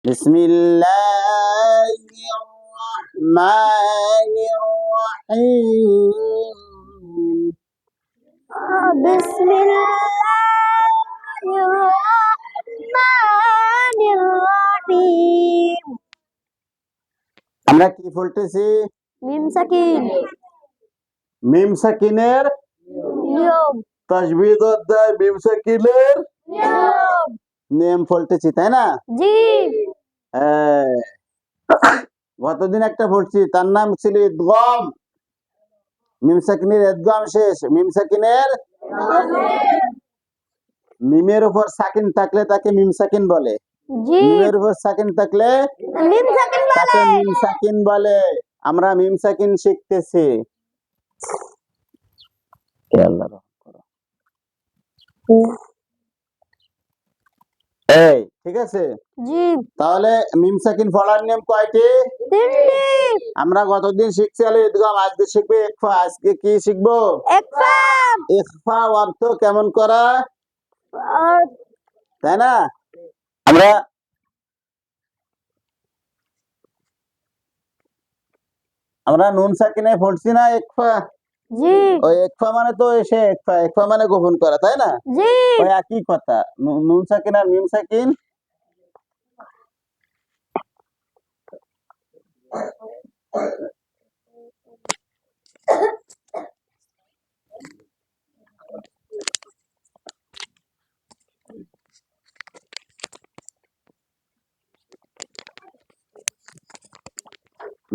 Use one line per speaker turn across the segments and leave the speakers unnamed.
বিসমিল্লাহির রহমানির রহিম।
বিসমিল্লাহির রহমানির রহিম।
আমরা কি বলতেছি?
মিম সাকিন।
মিম সাকিনের
নিয়ম।
তাজবিদ অধ্যায় মিম সাকিনের
নিয়ম।
নিয়ম বলতেছি, তাই না?
জি।
হ্যাঁ, গতদিন একটা পড়ছি, তার নাম ছিল ইদগাম। মিম সাকিনের ইদগাম শেষ। মিম সাকিনের মিমের উপর সাকিন থাকলে তাকে মিম সাকিন বলে।
জি।
মিমের উপর সাকিন থাকলে
মিম সাকিন
তাকে
বলে।
মিম সাকিন বলে। আমরা মিম সাকিন শিখতেছি। এই ঠিক আছে।
জি।
তাহলে মিম সাকিন পড়ার নিয়ম কয়টি?
তিনটি।
আমরা গতদিন শিখছি আল ইদগাম, আজকে শিখবো ইখফা। আজকে কি শিখবো?
ইখফা।
ইখফা অর্থ কেমন করা,
আর
তাই না? আমরা আমরা নুন সাকিনে পড়ছি না ইখফা।
জি।
ওই ইখফা মানে তো এসে ইখফা, ইখফা মানে গোপন করা, তাই না?
জি।
ওই একই কথা। নুন সাকিন আর মিম সাকিন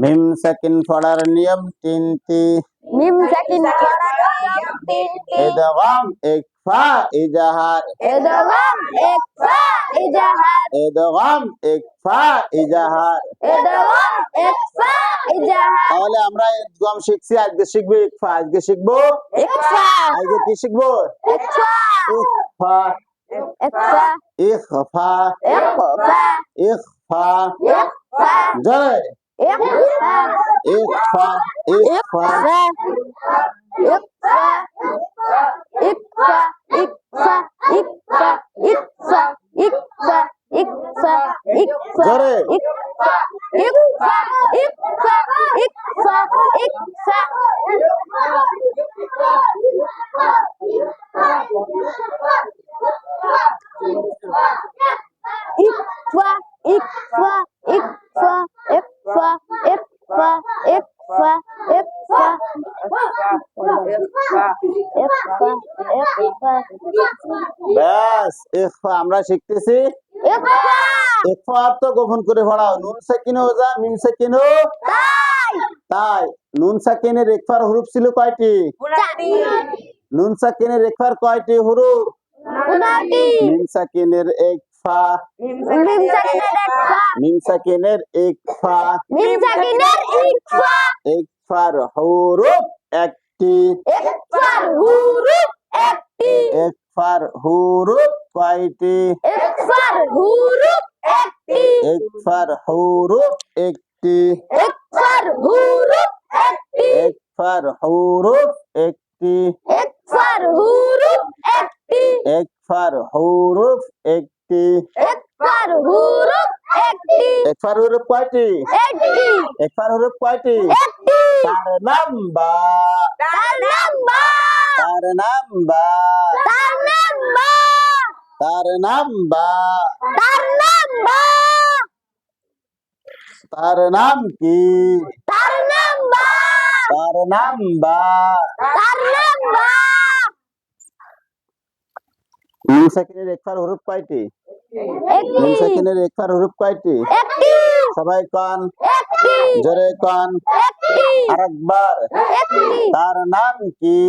মিম সাকিন পড়ার নিয়ম তিনটি।
মিম সাকিন পড়ার নিয়ম তিনটি।
ইদগাম, ইখফা, ইজাহার।
ইদগাম, ইখফা, ইজাহার।
ইদগাম, ইখফা, ইজাহার।
ইদগাম, ইখফা, ইজাহার।
তাহলে আমরা ইদগাম শিখছি, আজকে শিখবো ইখফা। আজকে শিখবো
ইখফা।
আজকে কি শিখবো?
ইখফা।
ইখফা,
ইখফা।
ইখফা,
ইখফা।
ইখফা।
ইখফা।
জয়
ইখফা।
ইখফা, ইখফা।
ইখফা। ইখফা। ইখফা। ইখফা। ইখফা। ইখফা। ইখফা। ইখফা।
জোরে
ইখফা। ইখফা। ইখফা। ইখফা। ইখফা। ইকফা, ইকফা, ইকফা, ইকফা, ইকফা, ইকফা, ইকফা,
ব্যাস, ইখফা আমরা শিখতেছি।
ইকফা।
ইখফা অর্থ গোপন করে পড়াও। নুন সাকিনও যা, মিম সাকিনও তাই। নুন সাকিনের ইখফার হরফ ছিল কয়টি? নুন সাকিনের ইখফার কয়টি হরফ? মিম সাকিনের ইখফা,
মিম সাকিনের ইকফা,
মিম সাকিনের ইখফা,
মিম সাকিনের ইকফা,
ইখফার হরফ একটি।
ইকফার হুরুফ একটি।
ইখফার হরফ কয়টি?
ইকফার হুরুফ একটি।
ইখফার হরফ একটি।
ইকফার হুরুফ একটি।
ইখফার হরফ একটি।
ইকফার হুরুফ একটি।
ইখফার হরফ একটি।
ইকফার হুরুফ একটি।
ইখফার হরফ কয়টি?
একটি।
ইখফার হরফ কয়টি?
একটি।
তার নাম্বা,
তার নাম্বার,
তার নাম্বা,
তার নাম্বার,
তার নাম্বা।
তার নাম্বার,
তার নাম কি?
তার নাম্বার,
তার নাম্বা।
তার নাম্বার।
নুন সাকিনের ইখফার হরফ কয়টি? নুন
একটি।
সাকিনের ইখফার হরফ কয়টি?
একটি।
সবাই কান,
একটি।
জোরে কান।
একটি।
আরেকবার।
একটি।
তার নাম কি?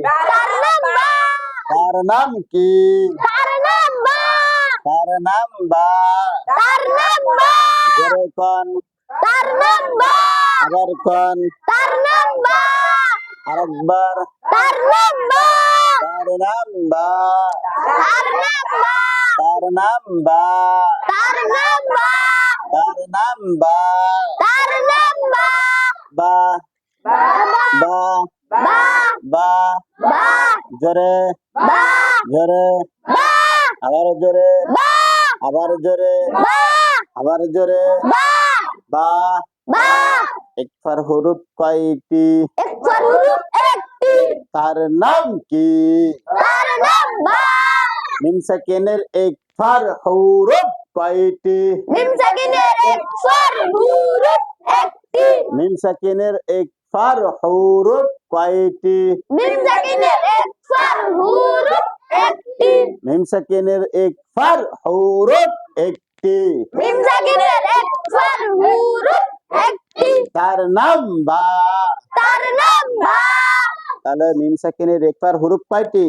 তার নাম্বার,
তার নাম কি?
তার নাম্বার,
তার নাম্বা।
তার নাম্বার,
জোরে কান,
তার নাম্বার,
আবার কান।
তার নাম্বার,
আরেকবার।
তার নাম্বার,
তার নাম্বা,
তার নাম্বার,
তার নাম্বা,
তার নাম্বার,
তার নাম্বা।
তার নাম্বার।
বা,
বাবা,
বা,
বা,
বা।
বা,
জোরে,
বা,
জোরে।
বা,
আবার জোরে,
বা,
আবার জোরে,
বা,
আবার জোরে
বা
বা
বা
ইকফার হুরুফ কয়টি
ইকফার হুরুফ একটি
তার নাম কি
তার নাম বা
মিম সাকিনের ইকফার হুরুফ কয়টি
মিম সাকিনের ইকফার হুরুফ একটি
মিম সাকিনের ইকফার হুরুফ কয়টি
মিম সাকিনের ইকফার হুরুফ একটি
মিম সাকিনের ইকফার হুরুফ একটি
মিম সাকিনের ইকফার হুরুফ একটি
তার নাম বা
তার নাম বা
তাহলে মিম সাকিনের ইকফার হুরুফ কয়টি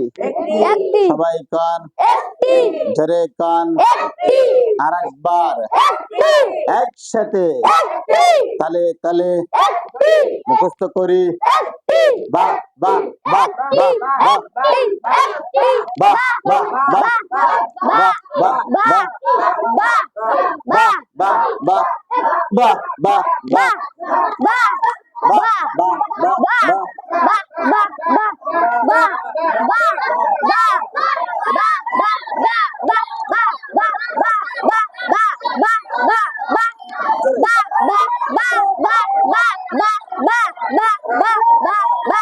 একটি
সবাই কান
একটি
জোরে কান
একটি
আরেকবার
একটি
একসাথে
একটি
তালে তালে
একটি
মুখস্থ করি
একটি
বা বা বা বা বা
একটি
বা বা বা
বা
বা
বা
বা
বা
বা বা বা বা বা
বা
বা বা বা বা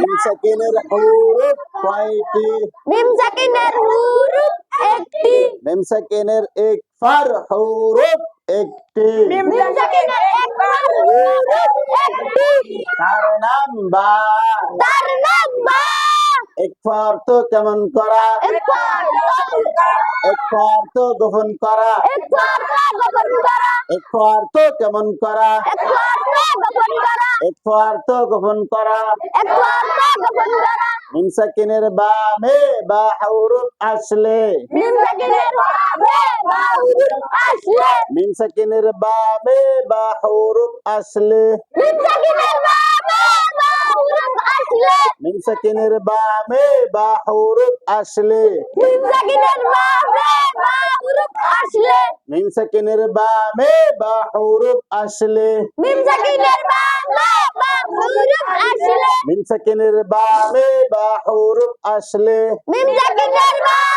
মিম সাকিনের হুরুফ কয়টি
মিম সাকিনের হুরুফ একটি
মিম সাকিনের ইকফার হুরুফ একটি
মিম সাকিনের একবার হুরুফ একটি
তার নাম বা
তার নাম বা
ইকফার তো কেমন করা
একবার
ইকফার তো গোপন করা
একবার গোপন করা
ইকফার তো কেমন করা
একবার গোপন করা
ইকফার তো গোপন করা
একবার গোপন করা
মিম সাকিনের বামে বা হুরুফ আসলে
মিম সাকিনের বা হুরুফ আসলে
মিম সাকিনের বামে বা হুরুফ আসলে
মিম সাকিনের বা হুরুফ আসলে
মিম সাকিনের বামে বা হুরুফ আসলে
মিম সাকিনের বা হুরুফ আসলে
মিম সাকিনের বামে বা হুরুফ আসলে
মিম সাকিনের বা হুরুফ আসলে
মিম সাকিনের বামে বা হুরুফ আসলে
মিম সাকিনের বা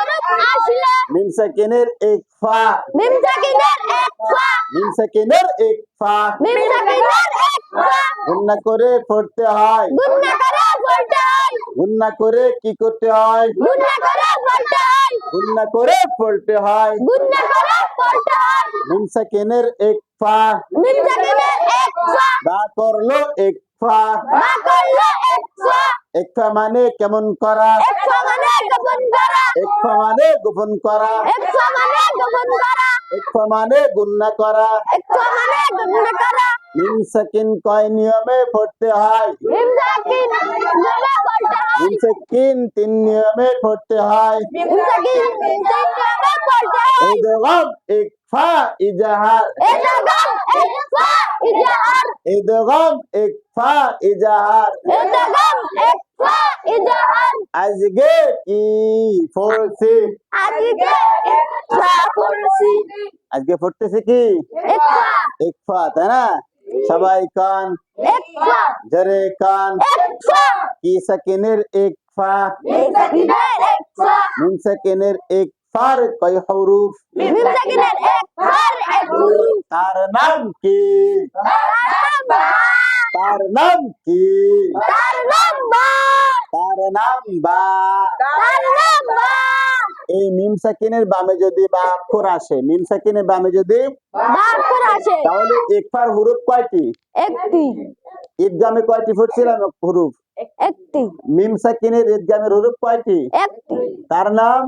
হুরুফ আসলে
মিম সাকিনের ইকফা
মিম সাকিনের একফা
মিম সাকিনের ইকফা
মিম সাকিনের একফা
গুন্না করে পড়তে হয়
গুন্না করে পড়তে হয়
গুন্না করে কি করতে হয়
গুন্না করে পড়তে হয়
গুন্না করে পড়তে হয়
গুন্না করে পড়তে হয়
মিম সাকিনের ইকফা
মিম সাকিনের একফা
বা করলো ইকফা
বা করলো একফা
ইকফা মানে কেমন করা
একফা মানে গোপন করা
ইকফা মানে গোপন করা
একফা মানে গোপন করা
ইকফা মানে গুন্না করা
একফা মানে গুন্না করা
মিম সাকিন কয় নিয়মে পড়তে হয়
মিম সাকিন গুন্না পড়তে হয়
মিম সাকিন 3 নিয়মে পড়তে হয়
মিম সাকিন তিনভাবে পড়তে হয়
ইদগাম ইকফা ইজাহার
ইদগাম একফা ইজাহার
ইদগাম ইকফা ইজাহার
ইদগাম একফা ইজাহার
আজকে কি পড়ছি
আজকে একফা পড়ছি
আজকে পড়তেছি কি
একফা
ইকফা তাই না সবাই কান
একফা
জরে কান
একফা
কি সাকিনের ইকফা
মিম সাকিনের একফা
মিম সাকিনের ইকফার কয় হরুফ
মিম সাকিনের একফার এক হুরুফ
তার নাম কি তার নাম কি
তার নাম বা
তার নাম বা
তার নাম বা
এই মিম সাকিনের বামে যদি বা অক্ষর আসে মিম সাকিনের বামে যদি
বারপুর আছে
তাহলে ইকফার হরুফ কয়টি
একটি
ঈদগামে কয়টি ফুটছিলাম হরুফ
একটি
মিম সাকিনের ঈদগামের হরুফ কয়টি
একটি
তার নাম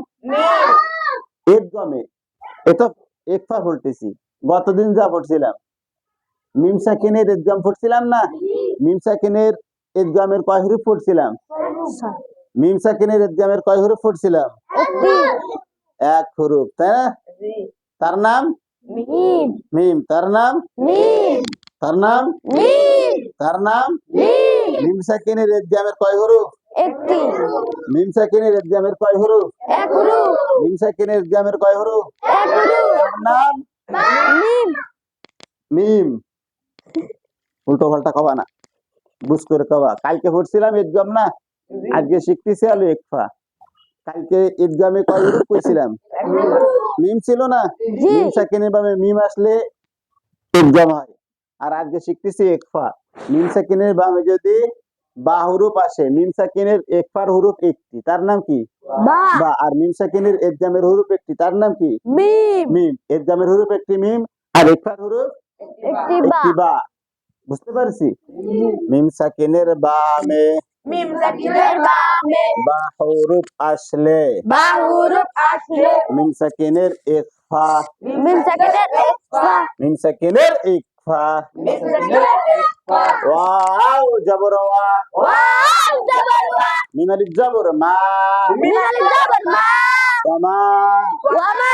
ঈদগামে এটা ইকফা ফুটতেছি গতদিন যা পড়ছিলাম মিম সাকিনের ঈদগাম ফুটছিলাম না মিম সাকিনের ঈদগামের কয় হরুফ ফুটছিলাম মিম সাকিনের ঈদগামের কয় হরুফ ফুটছিলাম
একটি
এক হরুফ তাই না তার নাম
মিম
মিম তার নাম
মিম
তার নাম
মিম
তার নাম
মিম
মিম সাকিনের ঈদগামের কয় হরুফ
একটি
মিম সাকিনের ঈদগামের কয় হরুফ
এক হুরুফ
মিম সাকিনের ঈদগামের কয় হরুফ
এক হুরুফ
তার নাম
মিম
মিম উল্টো পাল্টা কবা না বুঝ করে কবা কালকে পড়ছিলাম ঈদগাম না আজকে শিখতেছি আলো ইকফা কালকে ঈদগামে কয় হরুফ কইছিলাম মিম ছিল না?
জি।
মিম সাকিনের বামে মিম আসলে ইদগাম হয়। আর আজকে শিখতেছি ইকফা। মিম সাকিনের বামে যদি বা হুরুফ আসে, মিম সাকিনের ইকফার হুরুফ একটি, তার নাম কি?
বা
বা। আর মিম সাকিনের ইদগামের হুরুফ একটি, তার নাম কি?
মিম
মিম। ইদগামের হুরুফ একটি মিম আর ইকফার হুরুফ
একটি বা
একটি বা। বুঝতে পারছি? মিম সাকিনের বামে
মিম সাকিনের বামে
বা হুরুফ আসলে
বা হুরুফ আসলে
মিম সাকিনের ইকফা,
মিম সাকিনের ইকফা
মিম সাকিনের ইকফা।
মিম সাকিনের ইকফা
ওয়াও জবর ওয়া,
ওয়াও জবর ওয়া
মিম আলিফ জবর মা,
মিম আলিফ জবর মা
ওয়ামা,
ওয়া মা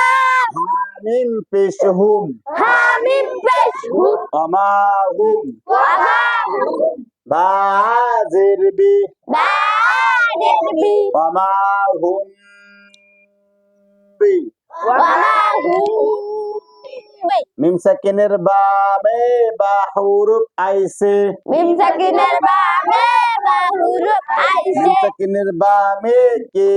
হামিম পেশ হুম,
হা মিম পেশ হু
ওয়ামা হুম,
ওয়া মা হুম
বা জের বি,
বা দেরবি
ওয়ামা হুম বি।
ওয়া মা হুম বি
মিম সাকিনের বামে বা হুরুফ আইছে,
মিম সাকিনের বামে বা হুরুফ
মিম
আইছে
সাকিনের বামে কে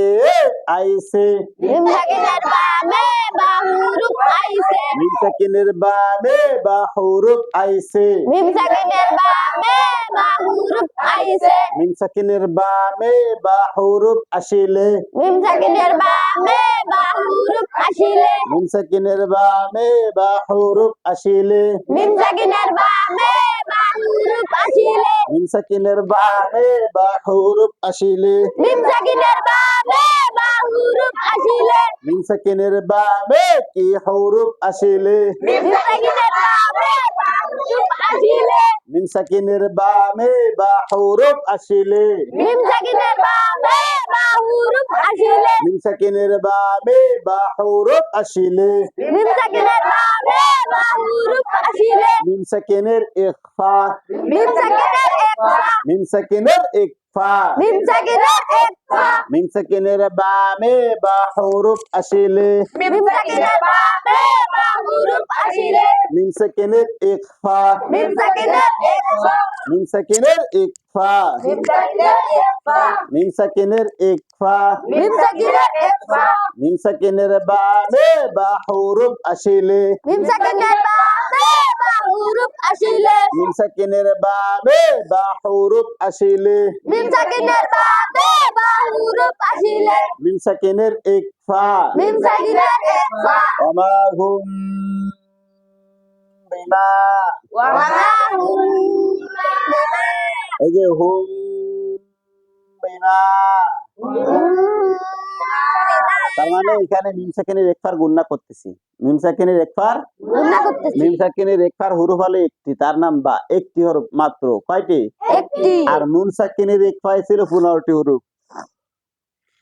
আইছে,
মিম সাকিনের বামে বা হুরুফ আইছে
মিম সাকিনের বামে বা হুরুফ আইছে,
মিম সাকিনের বামে বা হুরুফ আইছে
মিম সাকিনের বামে বা হুরুফ আসিলে,
মিম সাকিনের বামে বা হুরুফ আসিলে
মিম সাকিনের বামে বা হুরুফ আসিলে,
মিম সাকিনের বামে বা হুরুফ আসিলে
মিম সাকিনের বামে বা হুরুফ আসিলে,
মিম সাকিনের বামে বা হুরুফ আসিলে
মিম সাকিনের বামে কি হুরুফ আসিলে,
মিম সাকিনের বামে বা হুরুফ আসিলে
মিম সাকিনের বামে বা হুরুফ আসিলে,
মিম সাকিনের বামে বা হুরুফ আসিলে
মিম সাকিনের বামে বা হুরুফ আসিলে,
মিম সাকিনের বামে বা হুরুফ আসিলে
মিম সাকিনের ইখফা,
মিম সাকিনের ইকফা
মিম সাকিনের ইখফা,
মিম সাকিনের ইকফা
মিম সাকিনের বামে বা হুরুফ আসিলে,
মিম সাকিনের বামে বা হুরুফ আসিলে
মিম সাকিনের ইখফা,
মিম সাকিনের ইকফা
মিম সাকিনের ইখফা,
মিম সাকিনের ইকফা
মিম সাকিনের ইখফা,
মিম সাকিনের ইকফা
মিম সাকিনের বামে বা হুরুফ আসিলে,
মিম সাকিনের বামে বা হুরুফ আসিলে
মিম সাকিনের বামে বা হুরুফ আসিলে,
মিম সাকিনের বামে বা হুরুফ আসিলে
মিম সাকিনের ইখফা,
মিম সাকিনের ইকফা
ওমা হুম বিমা,
ওয়া মা হুম বিমা
এই যে হুম বিমা, তার মানে এখানে মিম সাকিনের ইকফার গুণনা করতেছি। মিম সাকিনের ইকফার,
গুণা করতেছি
মিম সাকিনের ইকফার হুরুফ হলো একটি, তার নাম বা। একটি হরফ মাত্র, কয়টি?
একটি
আর নুন সাকিনের ইকফায় ছিল 15টি হরফ।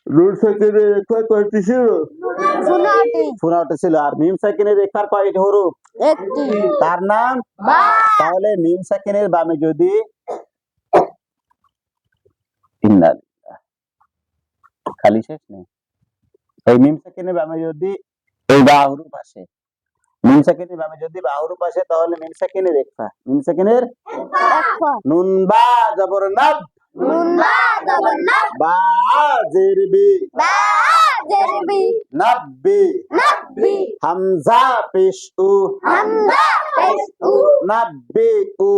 নুন সাকিনের ইকফার কয়টি ছিল?
সুনাটি
15টি ছিল। আর মিম সাকিনের ইকফার কয়টি হরফ?
একটি
তার নাম
বা
তাহলে মিম সাকিনের বামে যদি ইন্নালিল্লাহ, খালি শেষ নেই, এই মিম সাকিনের বামে যদি এই বা হরফ আসে, মিম সাকিনের বামে যদি বা হরফ আসে, তাহলে মিম সাকিনের ইকফা। মিম সাকিনের
ইকফা
নুন বা জবর নাব,
নুন বা জবর না
বা জের বি,
বা দেরবি
নাব্বি,
নাব্বি
হামজা পেশ উ,
হামজা পেশ উ
নাব্বি উ,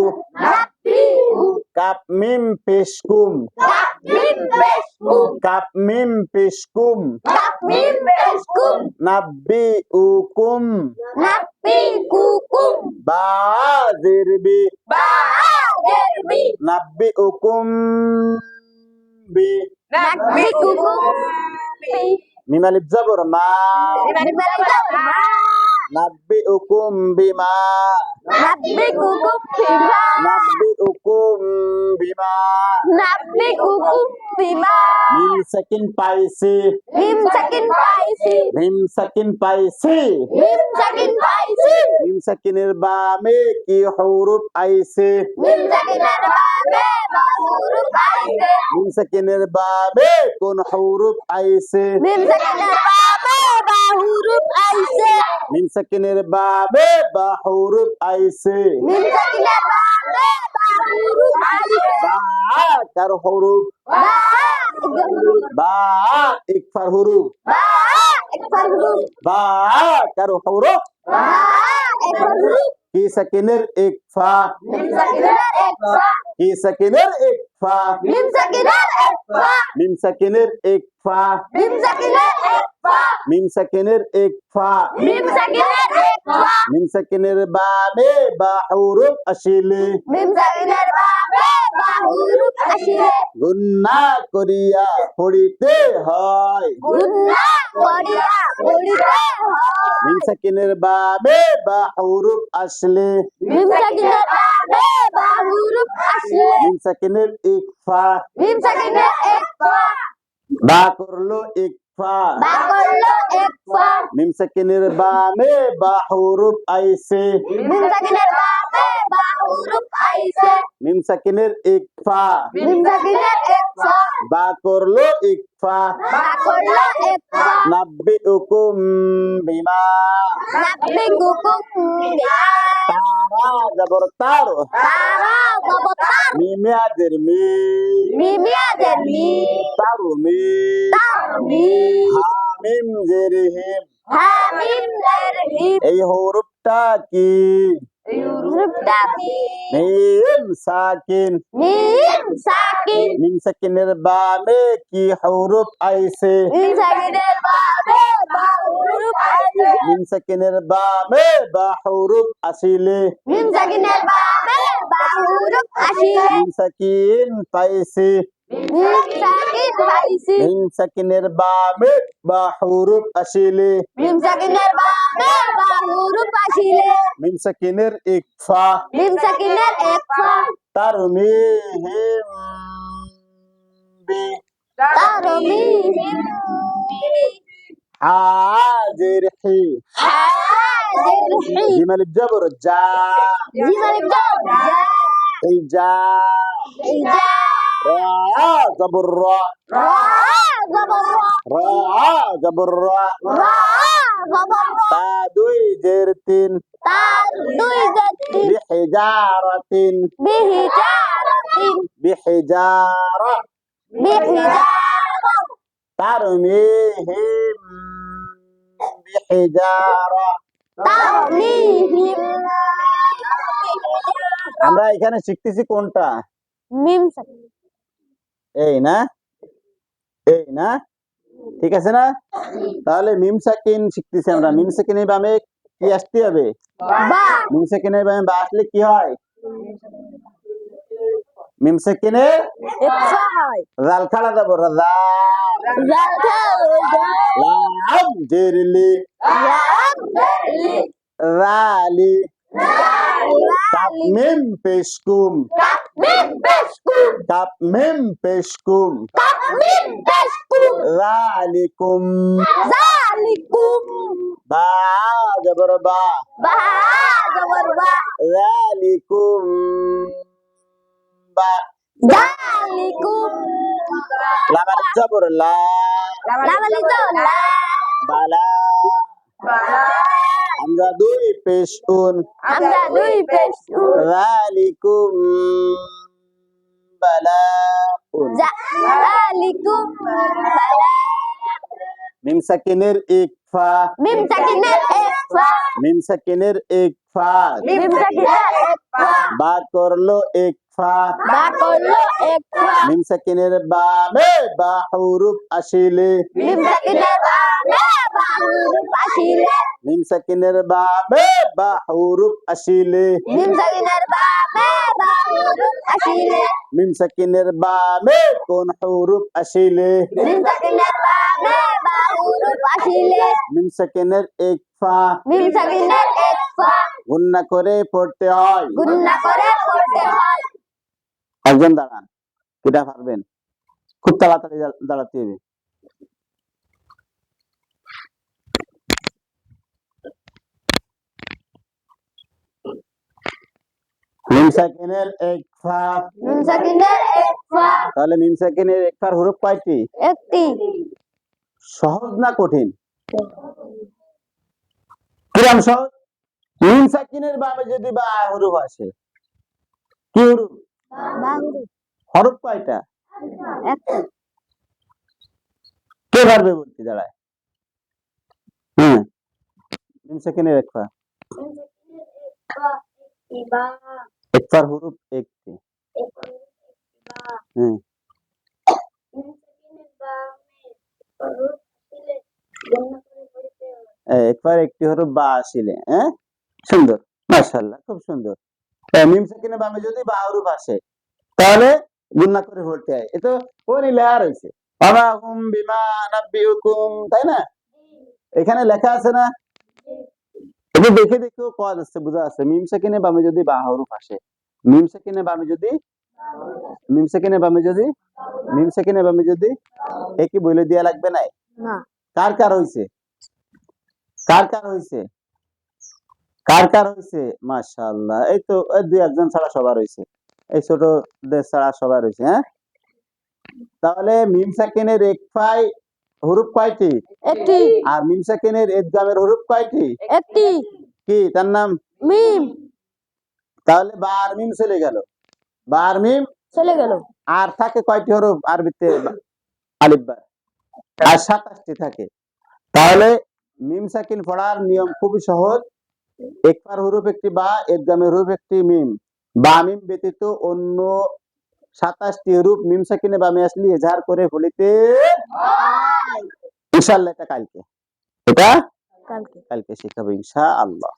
নাব্বি উ
কাপ মিম পেশ কুম,
তাকমিম পেশ উ
কাপ মিম পেশ কুম,
তাকমিম পেশ কুম
নাব্বি উ কুম,
নাব্বি কুকুম
বা জের বি,
বা দেরবি
নাব্বি উ কুম বি,
নাব্বি কুকুম বি
মিম আলিফ জবর মা, নাব্বি উ কুম বিমা,
নাব্বি কুকুম বিমা
নাব্বি উ কুম বিমা,
নাব্বি কুকুম বিমা
মিম সাকিন পাইছি,
মিম সাকিন পাইছি
মিম সাকিন পাইছি,
মিম সাকিন পাইছি
মিম সাকিনের বামে কি হরফ আইছে,
মিম সাকিনের বামে বা হুরুফ আইছে
মিম সাকিনের বামে কোন হরফ আইছে,
মিম সাকিনের বামে বা হুরুফ আইছে
মিম সাকিনের বামে বা হরফ আইছে,
মিম সাকিনের বামে বা হুরুফ আইছে
বা কার হরফ,
বা
বা ইকফার হরফ,
বা একবার হুরুফ
বা কারো হরফ
বা একবার হুরুফ
কি সাকিনের এক ফা
মিম সাকিনের এক ফা
কি সাকিনের এক ফা
মিম সাকিনের এক ফা
মিম সাকিনের এক ফা
মিম সাকিনের এক ফা
মিম সাকিনের এক ফা
মিম সাকিনের এক ফা
মিম সাকিনের বামে বা হরফ আসিলে
মিম সাকিনের বাবে বা হুরুফ আসিলে
গুন্না করিয়া পড়িতে হয়
গুন্না করিয়া পড়িতে হয়
মিম সাকিনের বামে বা হরফ আসলে
মিম সাকিনের বাবে বা হুরুফ আসিলে
মিম সাকিনের এক ফা
মিম সাকিনের এক ফা
বা করলো এক ফা
বা করলো এক ফা
মিম সাকিনের বামে বা হরফ আইছে
মিম সাকিনের বাবে বা হুরুফ আইছে
মিম সাকিনের এক ফা
মিম সাকিনের এক ফা
বা করলো এক ফা
বা করলো এক ফা
নাব্বি হুকুম বিমা
নাব্বি কুকুম বিহা
তারা জবর তার
তারা গবতার
মিমে আদের মি
মিমিয়াদের মি
তারু মি
তারমি
হামিম জের হিম
হামিম দের হিম
এই হরফটা কি
হুরুফটা কি
মিম সাকিন
মিম সাকিন
মিম সাকিনের বামে কি হরফ আইছে
মিম সাকিনের বাবে বা হুরুফ আইছে
মিম সাকিনের বামে বা হরফ আসিলে
মিম সাকিনের বাবে বা হুরুফ আসিলে
মিম সাকিন পাইছে
মিম সাকিন পাইছি
মিম সাকিনের বামে বা হরফ আসিলে
মিম সাকিনের বাবে বা হুরুফ আসিলে
মিম সাকিনের এক ফা
মিম সাকিনের এক ফা
তার মি হিম বি
তারমি হিম
হাজির হি
হাজির হি
জিমাল জবর যা
জিমাল জা
এই যা
ইজা
রা জবর রা
রা জবর রা
রা জবর রা
রা জবর রা
তা দুই জের তিন
তার দুই জাতি
বিহিজারাতিন
বিহিজারাতিন
বিহিজারা
বিহিজারা
তারমিহিম বিহিজারা
তারমিহিম
আমরা এখানে শিখতেছি কোনটা
মিম সাকিন
এই না এই না ঠিক আছে না তাহলে মিম সাকিন শিখতেছি আমরা মিম সাকিনের বামে কি আসতে হবে
বা
মিম সাকিনের বামে বা আসলে কি হয় মিম সাকিনের
ইচ্ছা হয়
জাল খাড়া যাব রাজা
জালকা
লাম জেরলি
জালি
রালি কাপ
জালি
মিম পেশকুম
মিম বেশকুম
কাপ মিম পেশকুম
মিম বেশকুম
রালিকুম
জালিকুম
বা জবর বা
বা জবর বা
রালিকুম বা
জালিকুম
লাম জবর লা
লামালি জলা
বালা আমরা দুই পেশকুন
আমরা দুই পেশকুম
রালিকুম বালাউন
জালিকুম বালা
মিম সাকিনের এক ফা
মিম সাকিনের এক ফা
মিম সাকিনের এক ফা
মিম সাকিনের এক ফা
বা করলো এক ফা
বা করলো এক ফা
মিম সাকিনের বামে বা হরুফ আসিলে
মিম সাকিনের বাবে বা হুরুফ আসিলে
মিম সাকিনের বামে বা হরুফ আসিলে
মিম সাকিনের বাবে বা হুরুফ আসিলে
মিম সাকিনের বামে কোন হরুফ আসিলে
মিম সাকিনের বাবে বা হুরুফ আসিলে
মিম সাকিনের এক ফা
মিম সাকিনের এক ফা
গুন্না করে পড়তে হয়
গুণনা করে পড়তে হয়
একজন দাঁড়ান এটা পারবেন খুব তাড়াতাড়ি দাঁড়াতে হবে মিম সাকিনের এক ফা
মিম সাকিনের এক ফা
তাহলে মিম সাকিনের এক ফার হরফ কয়টি
একটি
সহজ না কঠিন কিরম সহজ মিম সাকিনের বামে যদি বা হরফ আসে কি হরফ
বা হুরুফ
হরফ কয়টা
একটি
কে পারবে বলতে দাঁড়ায় হ্যাঁ, মিম সাকিনের একফা। একফার হুরুফ একটি। হ্যাঁ, একবার একটি হরফ বা আসিলে, হ্যাঁ, সুন্দর, মাশাআল্লাহ, খুব সুন্দর। মিম সাকিনের বামে যদি বা হরফ আসে তাহলে গুণনা করে পড়তে হয়। এ তো ওরই লেখা রয়েছে, ওমা হুম বিমা নাব্বিউকুম, তাই না? এখানে লেখা আছে না? এটা দেখে দেখেও পাওয়া যাচ্ছে, বোঝা যাচ্ছে। মিম সাকিনের বামে যদি বা হরফ আসে, মিম সাকিনের বামে যদি মিম সাকিনের বামে যদি মিম সাকিনের বামে যদি একই বলে দেয়া লাগবে নাই?
না।
কার কার হইছে? কার কার হইছে? কার কার হইছে? মাশাআল্লাহ, এই তো দুই একজন ছাড়া সবার হইছে, এই ছোটদের ছাড়া সবার হইছে। হ্যাঁ, তাহলে মিম সাকিনের একফাই হরুফ কয়টি?
একটি।
আর মিম সাকিনের ইদগামের হরুফ কয়টি?
একটি।
কি তার নাম?
মিম।
তাহলে বা আর মিম চলে গেল, বা আর মিম।
চলে গেল।
আর থাকে কয়টি হরুফ আরবিতে? আলিফ বা। আর 27টি থাকে। তাহলে মিম সাকিন পড়ার নিয়ম খুবই সহজ। একফার হরুফ একটি বা, ইদগামের হরুফ একটি মিম। বা মিম ব্যতীত অন্য 27টি হরুফ মিম সাকিনে বামে আসলে এজাহার করে বলিতে ইনশাআল্লাহ। এটা কালকে
কালকে।
কালকে শিখাবো ইনশাআল্লাহ।